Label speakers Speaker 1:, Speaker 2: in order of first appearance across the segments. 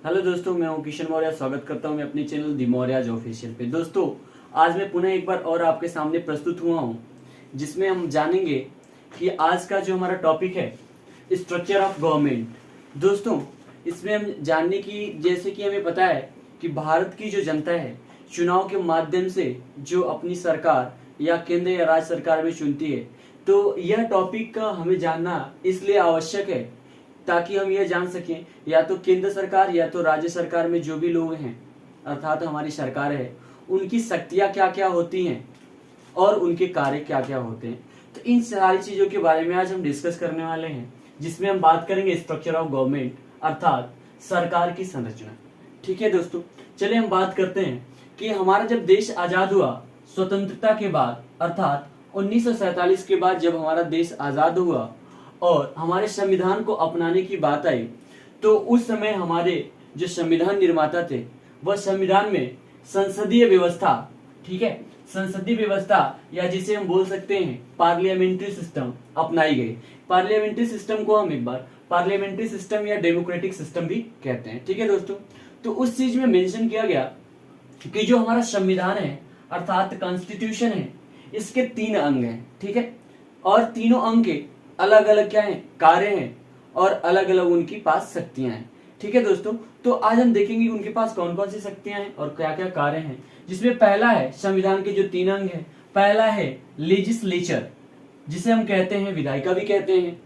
Speaker 1: Hello दोस्तों, मैं हूं किशन मौर्य। स्वागत करता हूं मैं अपने चैनल दी मौर्याज ऑफिशियल पे। दोस्तों, आज मैं पुनः एक बार और आपके सामने प्रस्तुत हुआ हूं, जिसमें हम जानेंगे कि आज का जो हमारा टॉपिक है स्ट्रक्चर ऑफ गवर्नमेंट। दोस्तों, इसमें हम जानने की, जैसे कि हमें पता है कि भारत की जो जनता है चुनाव के माध्यम से जो अपनी सरकार या केंद्र या राज्य सरकार में चुनती है, तो यह टॉपिक का हमें जानना इसलिए आवश्यक है ताकि हम यह जान सकें या तो केंद्र सरकार या तो राज्य सरकार में जो भी लोग हैं, अर्थात हमारी सरकार है, उनकी शक्तियां क्या क्या होती हैं और उनके कार्य क्या क्या होते हैं। तो इन सारी चीजों के बारे में आज हम डिस्कस करने वाले हैं, जिसमें हम बात करेंगे स्ट्रक्चर ऑफ गवर्नमेंट, अर्थात सरकार की संरचना। ठीक है दोस्तों, चलिए हम बात करते हैं कि हमारा जब देश आजाद हुआ स्वतंत्रता के बाद, अर्थात 1947 के बाद जब हमारा देश आजाद हुआ और हमारे संविधान को अपनाने की बात आई, तो उस समय हमारे जो संविधान निर्माता थे वह संविधान में संसदीय व्यवस्था, ठीक है, संसदीय व्यवस्था या जिसे हम बोल सकते हैं पार्लियामेंट्री सिस्टम अपनाई गई। पार्लियामेंट्री सिस्टम को हम एक बार पार्लियामेंट्री सिस्टम या डेमोक्रेटिक सिस्टम भी कहते हैं। ठीक है दोस्तों, तो उस चीज में मेंशन किया गया कि जो हमारा संविधान है अर्थात कॉन्स्टिट्यूशन है, इसके 3 अंग हैं। ठीक है, और तीनों अंग के अलग अलग क्या है, कार्य हैं और अलग अलग उनकी पास शक्तियां हैं। ठीक है दोस्तों, तो आज हम देखेंगे उनके पास कौन कौन सी शक्तियां हैं और क्या क्या कार्य हैं। जिसमें पहला है संविधान के जो 3 अंग हैं, पहला है लेजिस्लेचर, जिसे हम कहते हैं विधायिका भी कहते हैं।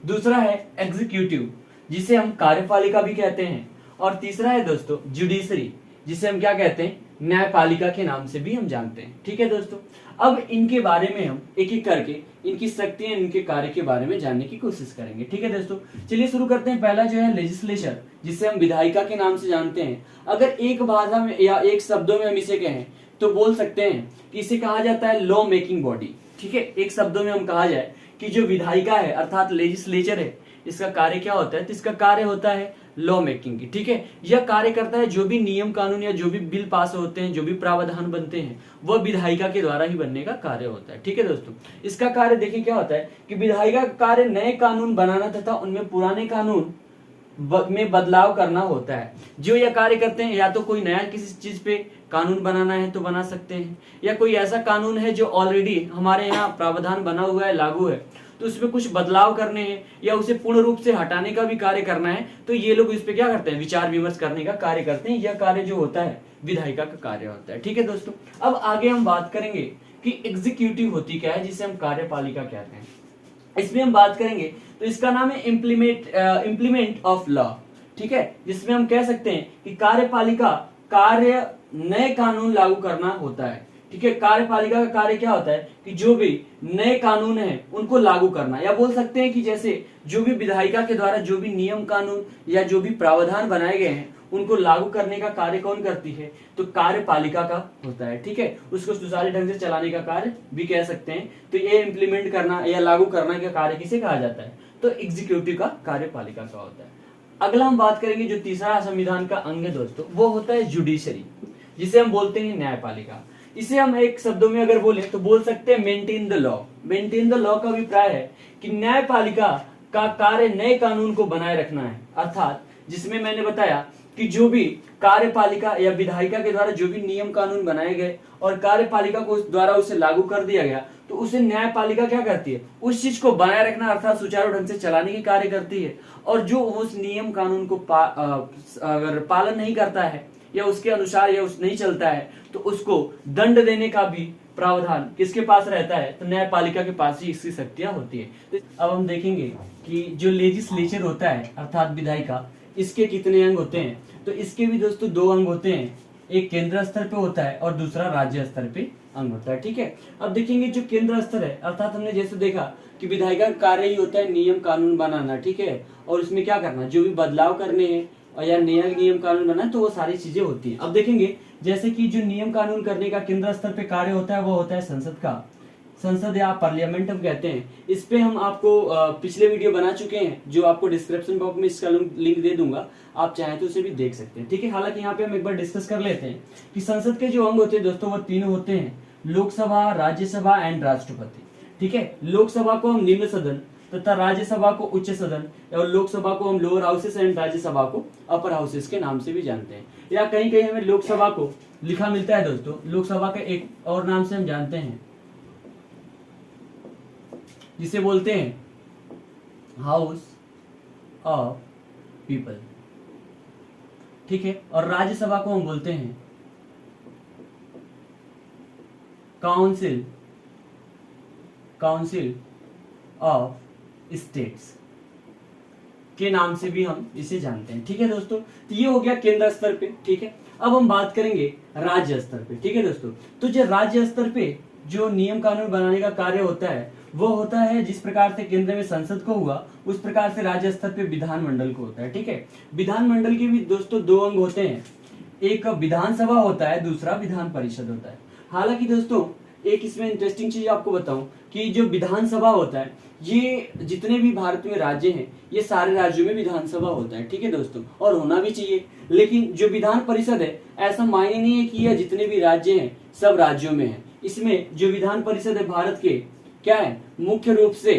Speaker 1: दूसरा है एग्जीक्यूटिव, जिसे हम कार्यपालिका भी कहते हैं। और तीसरा है दोस्तों जुडिशरी, जिसे हम क्या कहते हैं, न्यायपालिका के नाम से भी हम जानते हैं। ठीक है दोस्तों, अब इनके बारे में हम एक एक करके इनकी शक्तियां, इनके कार्य के बारे में जानने की कोशिश करेंगे। ठीक है दोस्तों, चलिए शुरू करते हैं। पहला जो है लेजिस्लेचर, जिसे हम विधायिका के नाम से जानते हैं। अगर एक भाषा में या एक शब्दों में हम इसे कहें तो बोल सकते हैं कि इसे कहा जाता है लॉ मेकिंग बॉडी। ठीक है, एक शब्दों में हम कहा जाए कि जो विधायिका है अर्थात लेजिस्लेचर है, इसका कार्य क्या होता है, तो इसका कार्य होता है लॉ मेकिंग की। ठीक है, यह कार्य करता है जो भी नियम कानून या जो भी बिल पास होते हैं, जो भी प्रावधान बनते हैं, वह विधायिका के द्वारा ही बनने का कार्य होता है। ठीक है दोस्तों, इसका कार्य देखिए क्या होता है कि विधायिका का कार्य नए कानून बनाना तथा उनमें पुराने कानून में बदलाव करना होता है। जो यह कार्य करते हैं, या तो कोई नया किसी चीज पे कानून बनाना है तो बना सकते हैं, या कोई ऐसा कानून है जो ऑलरेडी हमारे यहाँ प्रावधान बना हुआ है, लागू है, तो उसमें कुछ बदलाव करने हैं या उसे पूर्ण रूप से हटाने का भी कार्य करना है, तो ये लोग इस पे क्या करते हैं, विचार विमर्श करने का कार्य करते हैं। यह कार्य जो होता है विधायिका का कार्य होता है। ठीक है दोस्तों, अब आगे हम बात करेंगे कि एग्जीक्यूटिव होती क्या है, जिसे हम कार्यपालिका कहते हैं। इसमें हम बात करेंगे तो इसका नाम है इम्प्लीमेंट ऑफ लॉ। ठीक है, जिसमें हम कह सकते हैं कि कार्यपालिका कार्य नए कानून लागू करना होता है। ठीक है, कार्यपालिका का कार्य क्या होता है कि जो भी नए कानून है उनको लागू करना, या बोल सकते हैं कि जैसे जो भी विधायिका के द्वारा जो भी नियम कानून या जो भी प्रावधान बनाए गए हैं उनको लागू करने का कार्य कौन करती है, तो कार्यपालिका का होता है। ठीक है, उसको सुचारू ढंग से चलाने का कार्य भी कह सकते हैं। तो ये इम्प्लीमेंट करना या लागू करना का कार्य किसे कहा जाता है, तो एग्जीक्यूटिव का कार्यपालिका का होता है। अगला हम बात करेंगे जो तीसरा संविधान का अंग है दोस्तों, वो होता है जुडिशरी, जिसे हम बोलते हैं न्यायपालिका। इसे हम एक शब्दों में अगर बोले तो बोल सकते हैं maintain the law. Maintain the law का अभिप्राय है कि न्यायपालिका का कार्य नए कानून को बनाए रखना है, अर्थात जिसमें मैंने बताया कि जो भी कार्यपालिका या विधायिका के द्वारा जो भी नियम कानून बनाए गए और कार्यपालिका को द्वारा उसे लागू कर दिया गया, तो उसे न्यायपालिका क्या करती है, उस चीज को बनाए रखना अर्थात सुचारू ढंग से चलाने की कार्य करती है। और जो उस नियम कानून को अगर पालन नहीं करता है या उसके अनुसार या उस नहीं चलता है, तो उसको दंड देने का भी प्रावधान किसके पास रहता है, तो न्यायपालिका के पास ही इसकी शक्तियां होती है। तो अब हम देखेंगे कि जो लेजिस्लेचर होता है अर्थात विधायिका, इसके कितने अंग होते हैं, तो इसके भी दोस्तों 2 अंग होते हैं, एक केंद्र स्तर पे होता है और दूसरा राज्य स्तर पे अंग होता है। ठीक है, अब देखेंगे जो केंद्र स्तर है, अर्थात हमने जैसे देखा कि विधायिका का कार्य ही होता है नियम कानून बनाना। ठीक है, और उसमें क्या करना, जो भी बदलाव करने हैं और या नया नियम कानून बनाना, तो वो सारी चीजें होती हैं। अब देखेंगे जैसे कि जो नियम कानून करने का केंद्र स्तर पे कार्य होता है वो होता है संसद का। संसद या पार्लियामेंट हम कहते हैं। इस पे हम आपको पिछले वीडियो बना चुके हैं, जो आपको डिस्क्रिप्शन बॉक्स में इसका लिंक दे दूंगा, आप चाहें तो उसे भी देख सकते हैं। ठीक है, हालांकि यहाँ पे हम एक बार डिस्कस कर लेते हैं कि संसद के जो अंग होते हैं दोस्तों वो 3 होते हैं, लोकसभा, राज्यसभा एंड राष्ट्रपति। ठीक है, लोकसभा को हम निम्न सदन, तथा राज्यसभा को उच्च सदन और लोकसभा को हम लोअर हाउसेस एंड राज्यसभा को अपर हाउसेस के नाम से भी जानते हैं। या कहीं कहीं हमें लोकसभा को लिखा मिलता है दोस्तों, लोकसभा का एक और नाम से हम जानते हैं जिसे बोलते हैं हाउस ऑफ पीपल, ठीक है। और राज्यसभा को हम बोलते हैं काउंसिल ऑफ स्टेट्स के नाम से भी हम इसे जानते हैं, ठीक है दोस्तों। तो ये हो गया केंद्र स्तर पे, ठीक है। अब हम बात करेंगे राज्य स्तर पे, ठीक है दोस्तों। तो जो राज्य स्तर पे जो नियम कानून बनाने का कार्य होता है वो होता है जिस प्रकार से केंद्र में संसद को हुआ उस प्रकार से राज्य स्तर पे विधानमंडल को होता है, ठीक है। विधानमंडल के भी दोस्तों दो अंग होते हैं, एक विधानसभा होता है, दूसरा विधान परिषद होता है। हालांकि दोस्तों एक इसमें इंटरेस्टिंग चीज आपको बताऊं कि जो विधानसभा होता है, ये जितने भी भारत में राज्य हैं ये सारे राज्यों में विधानसभा होता है, ठीक है दोस्तों, और होना भी चाहिए। लेकिन जो विधान परिषद है ऐसा मायने नहीं है कि यह जितने भी राज्य हैं सब राज्यों में है। इसमें जो विधान परिषद है भारत के क्या है, मुख्य रूप से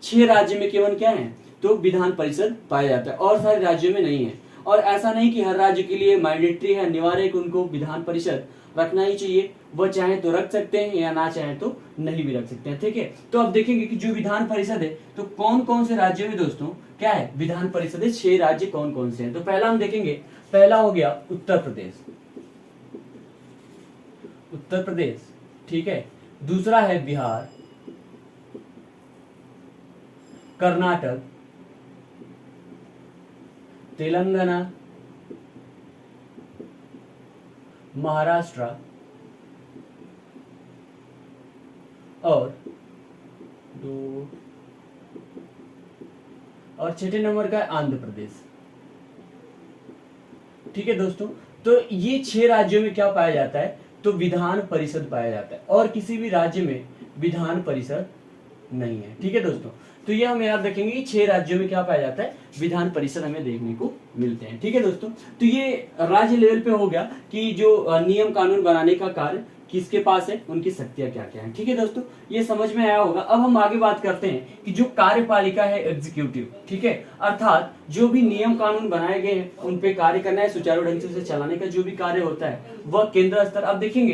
Speaker 1: 6 राज्य में केवल क्या है तो विधान परिषद पाया जाता है और सारे राज्यों में नहीं है। और ऐसा नहीं कि हर राज्य के लिए मैंडेटरी है, अनिवार्य है कि उनको विधान परिषद रखना ही चाहिए, वह चाहे तो रख सकते हैं या ना चाहे तो नहीं भी रख सकते हैं, ठीक है। तो अब देखेंगे कि जो विधान परिषद है तो कौन कौन से राज्यों में दोस्तों क्या है विधान परिषद है, 6 राज्य कौन कौन से हैं। तो पहला हम देखेंगे, पहला हो गया उत्तर प्रदेश, ठीक है। दूसरा है बिहार, कर्नाटक, तेलंगाना, महाराष्ट्र और छठे नंबर का आंध्र प्रदेश, ठीक है दोस्तों। तो ये 6 राज्यों में क्या पाया जाता है तो विधान परिषद पाया जाता है और किसी भी राज्य में विधान परिषद नहीं है, ठीक है दोस्तों। तो ये हम याद रखेंगे कि 6 राज्यों में क्या पाया जाता है विधान परिषद हमें देखने को मिलते हैं, ठीक है दोस्तों। तो ये राज्य लेवल पे हो गया कि जो नियम कानून बनाने का कार्य किसके पास है, उनकी शक्तियां क्या क्या है, ठीक है दोस्तों। ये समझ में आया होगा। अब हम आगे बात करते हैं कि जो कार्यपालिका है एग्जीक्यूटिव, ठीक है, अर्थात जो भी नियम कानून बनाए गए हैं उन पे कार्य करना है, सुचारू ढंग से उसे चलाने का जो भी कार्य होता है वह केंद्र स्तर। अब देखेंगे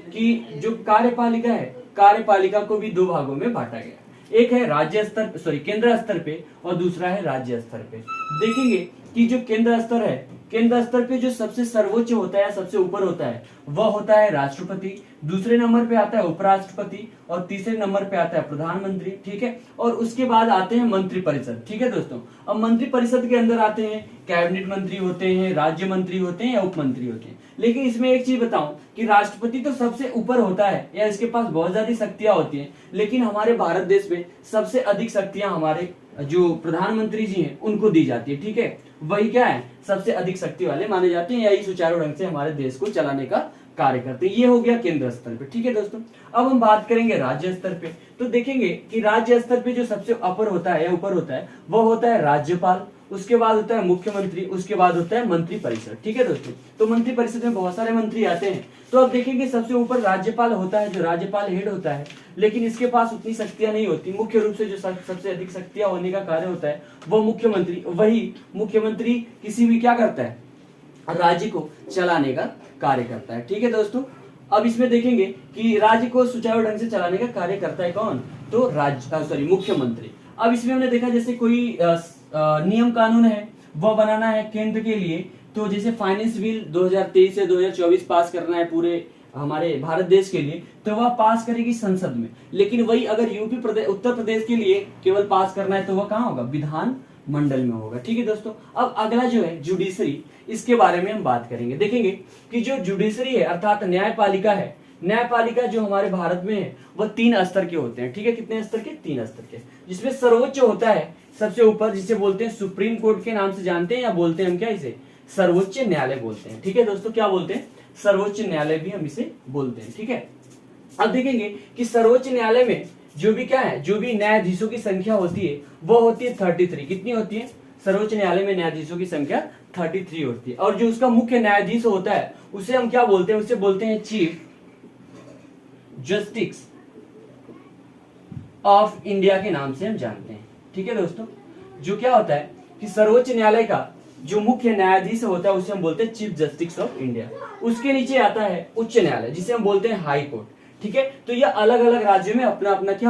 Speaker 1: कि जो कार्यपालिका है, कार्यपालिका को भी 2 भागों में बांटा गया, एक है केंद्र स्तर पे और दूसरा है राज्य स्तर पे। देखेंगे कि जो केंद्र स्तर है, केंद्र स्तर पे जो सबसे सर्वोच्च होता है, सबसे ऊपर होता है वह होता है राष्ट्रपति, दूसरे नंबर पे आता है उपराष्ट्रपति और तीसरे नंबर पे आता है प्रधानमंत्री, ठीक है। और उसके बाद आते हैं मंत्रिपरिषद, ठीक है दोस्तों। अब मंत्रिपरिषद के अंदर आते हैं कैबिनेट मंत्री होते हैं, राज्य मंत्री होते हैं या उप मंत्री होते हैं। लेकिन इसमें एक चीज बताऊं कि राष्ट्रपति तो सबसे ऊपर होता है या इसके पास बहुत ज्यादा शक्तियां होती हैं, लेकिन हमारे भारत देश में सबसे अधिक शक्तियां हमारे जो प्रधानमंत्री जी हैं उनको दी जाती है, ठीक है। वही क्या है सबसे अधिक शक्ति वाले माने जाते हैं, यही सुचारू ढंग से हमारे देश को चलाने का कार्य करते हैं। ये हो गया केंद्र स्तर पे, ठीक है दोस्तों। अब हम बात करेंगे राज्य स्तर पे। तो देखेंगे कि राज्य स्तर पे जो सबसे अपर होता है या ऊपर होता है वो होता है राज्यपाल, उसके बाद होता है मुख्यमंत्री, उसके बाद होता है मंत्रिपरिषद, ठीक है दोस्तों। तो मंत्रिपरिषद में बहुत सारे मंत्री आते हैं। तो अब देखेंगे सबसे ऊपर राज्यपाल होता है, जो राज्यपाल हेड होता है, लेकिन इसके पास उतनी शक्तियां नहीं होती। मुख्य रूप से जो सबसे अधिक शक्तियां होने का कार्य होता है वो मुख्यमंत्री, वही मुख्यमंत्री किसी भी क्या करता है राज्य को चलाने का कार्य करता है, ठीक है दोस्तों। अब इसमें देखेंगे कि राज्य को सुचारू ढंग से चलाने का कार्य करता है कौन तो मुख्यमंत्री। अब इसमें हमने देखा जैसे कोई नियम कानून है वह बनाना है केंद्र के लिए, तो जैसे फाइनेंस बिल 2023 से 2024 पास करना है पूरे हमारे भारत देश के लिए, तो वह पास करेगी संसद में। लेकिन वही अगर उत्तर प्रदेश के लिए केवल पास करना है तो वह कहाँ होगा विधान मंडल में होगा, ठीक है दोस्तों। अब अगला जो है जुडिशरी, इसके बारे में हम बात करेंगे। देखेंगे कि जो जुडिशरी है अर्थात न्यायपालिका है, न्यायपालिका जो हमारे भारत में है वह 3 स्तर के होते हैं, ठीक है। कितने स्तर के 3 स्तर के, जिसमें सर्वोच्च होता है सबसे ऊपर, जिसे बोलते हैं सुप्रीम कोर्ट के नाम से जानते हैं या बोलते हैं हम क्या इसे सर्वोच्च न्यायालय बोलते हैं, ठीक है दोस्तों। क्या बोलते हैं सर्वोच्च न्यायालय भी हम इसे बोलते हैं, ठीक है। अब देखेंगे कि सर्वोच्च न्यायालय में जो भी क्या है जो भी न्यायाधीशों की संख्या होती है वो होती है 33। कितनी होती है सर्वोच्च न्यायालय में न्यायाधीशों की संख्या 33 होती है। और जो उसका मुख्य न्यायाधीश होता है उसे हम क्या बोलते हैं, उसे बोलते हैं चीफ जस्टिस ऑफ इंडिया के नाम से हम जानते हैं, ठीक है दोस्तों, जो क्या होता है कि सर्वोच्च न्यायालय का जो मुख्य न्यायाधीश होता है उसे हम बोलते हैं चीफ जस्टिस ऑफ इंडिया। उसके नीचे आता है उच्च न्यायालय जिसे हम बोलते हैं हाई कोर्ट। ठीक है, तो ये अलग अलग राज्यों में अपना अपना क्या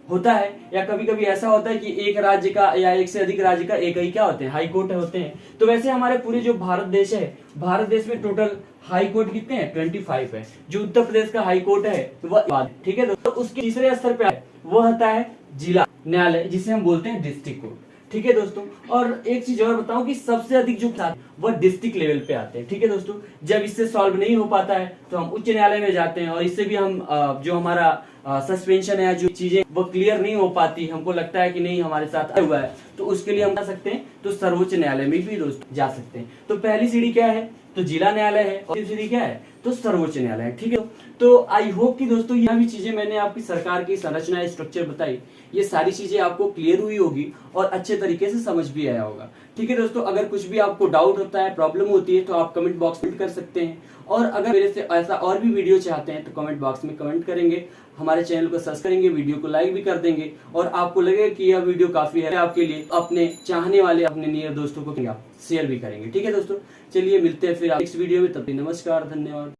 Speaker 1: होता है, या कभी कभी ऐसा होता है कि एक राज्य का या एक से अधिक राज्य का एक ही क्या होते हैं, हाई कोर्ट होते हैं। तो वैसे हमारे पूरे जो भारत देश है, भारत देश में टोटल हाई कोर्ट कितने हैं, 25 है। जो उत्तर प्रदेश का हाई कोर्ट है वह, ठीक है दोस्तों, उसके तीसरे स्तर पे वो होता है जिला न्यायालय जिसे हम बोलते हैं डिस्ट्रिक्ट कोर्ट। ठीक है दोस्तों, और एक चीज और बताऊं कि सबसे अधिक जो वह डिस्ट्रिक्ट लेवल पे आते हैं। ठीक है दोस्तों, जब इससे सॉल्व नहीं हो पाता है तो हम उच्च न्यायालय में जाते हैं, और इससे भी हम जो हमारा सस्पेंशन है, जो चीजें वो क्लियर नहीं हो पाती, हमको लगता है कि नहीं हमारे साथ हुआ है, तो उसके लिए हम जा सकते हैं तो सर्वोच्च न्यायालय में भी दोस्तों जा सकते हैं। तो पहली सीढ़ी क्या है, तो जिला न्यायालय है, और दूसरी सीढ़ी क्या है, तो सर्वोच्च न्यायालय है। ठीक है, तो आई होप कि दोस्तों यहाँ भी चीजें मैंने आपकी सरकार की संरचना स्ट्रक्चर बताई, ये सारी चीजें आपको क्लियर हुई होगी और अच्छे तरीके से समझ भी आया होगा। ठीक है दोस्तों, अगर कुछ भी आपको डाउट होता है, प्रॉब्लम होती है, तो आप कमेंट बॉक्स में कर सकते हैं, और अगर मेरे से ऐसा और भी वीडियो चाहते हैं तो कमेंट बॉक्स में कमेंट करेंगे, हमारे चैनल को सब्सक्राइब करेंगे, वीडियो को लाइक भी कर देंगे, और आपको लगेगा कि यह वीडियो काफी है आपके लिए, अपने चाहने वाले अपने नियर दोस्तों को शेयर भी करेंगे। ठीक है दोस्तों, चलिए मिलते हैं फिर नेक्स्ट वीडियो में, तब तक नमस्कार, धन्यवाद।